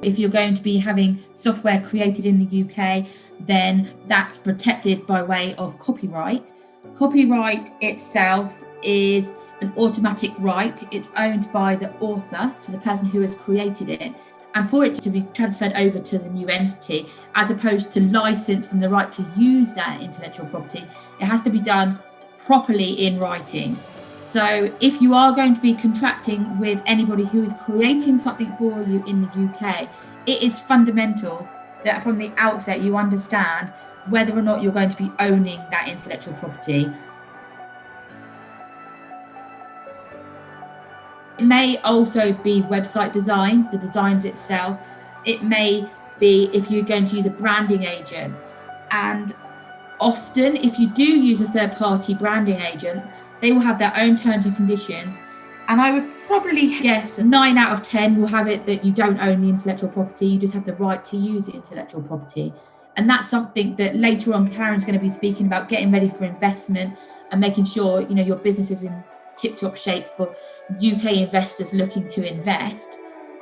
If you're going to be having software created in the UK, then that's protected by way of copyright. Copyright itself is an automatic right. It's owned by the author, so the person who has created it. And for it to be transferred over to the new entity, as opposed to licensed and the right to use that intellectual property, it has to be done properly in writing. So if you are going to be contracting with anybody who is creating something for you in the UK, it is fundamental that from the outset you understand whether or not you're going to be owning that intellectual property. It may also be website designs, the designs itself. It may be if you're going to use a branding agent. And often, if you do use a third-party branding agent, they will have their own terms and conditions. And I would probably guess 9 out of 10 will have it that you don't own the intellectual property, you just have the right to use the intellectual property. And that's something that later on Karen's going to be speaking about, getting ready for investment and making sure your business is in tip-top shape for UK investors looking to invest.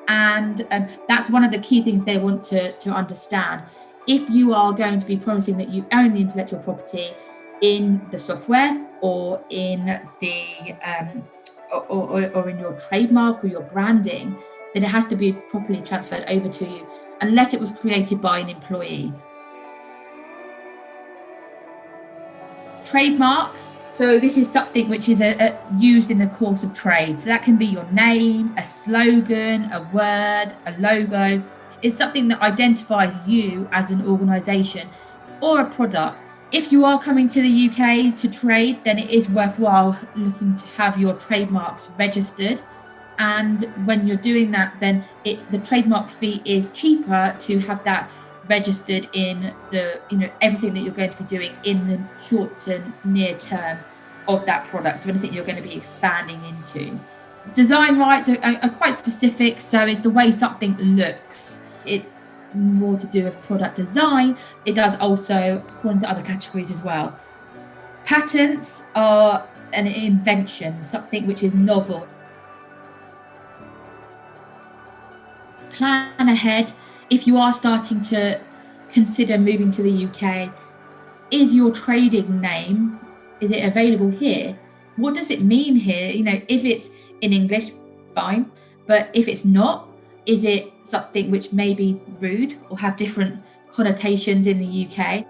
And that's one of the key things they want to understand. If you are going to be promising that you own the intellectual property in the software or in the or in your trademark or your branding, then it has to be properly transferred over to you, unless it was created by an employee. Trademarks. So this is something which is used in the course of trade. So that can be your name, a slogan, a word, a logo. It's something that identifies you as an organisation or a product. If you are coming to the UK to trade, then it is worthwhile looking to have your trademarks registered. And when you're doing that, then the trademark fee is cheaper to have that registered in the everything that you're going to be doing in the short to near term of that product, so anything you're going to be expanding into. Design rights are quite specific, so it's the way something looks. It's more to do with product design. It does also fall into other categories as well. Patents are an invention, something which is novel. Plan ahead. If you are starting to consider moving to the UK, is your trading name, is it available here? What does it mean here? If it's in English, fine. But if it's not, is it something which may be rude or have different connotations in the UK?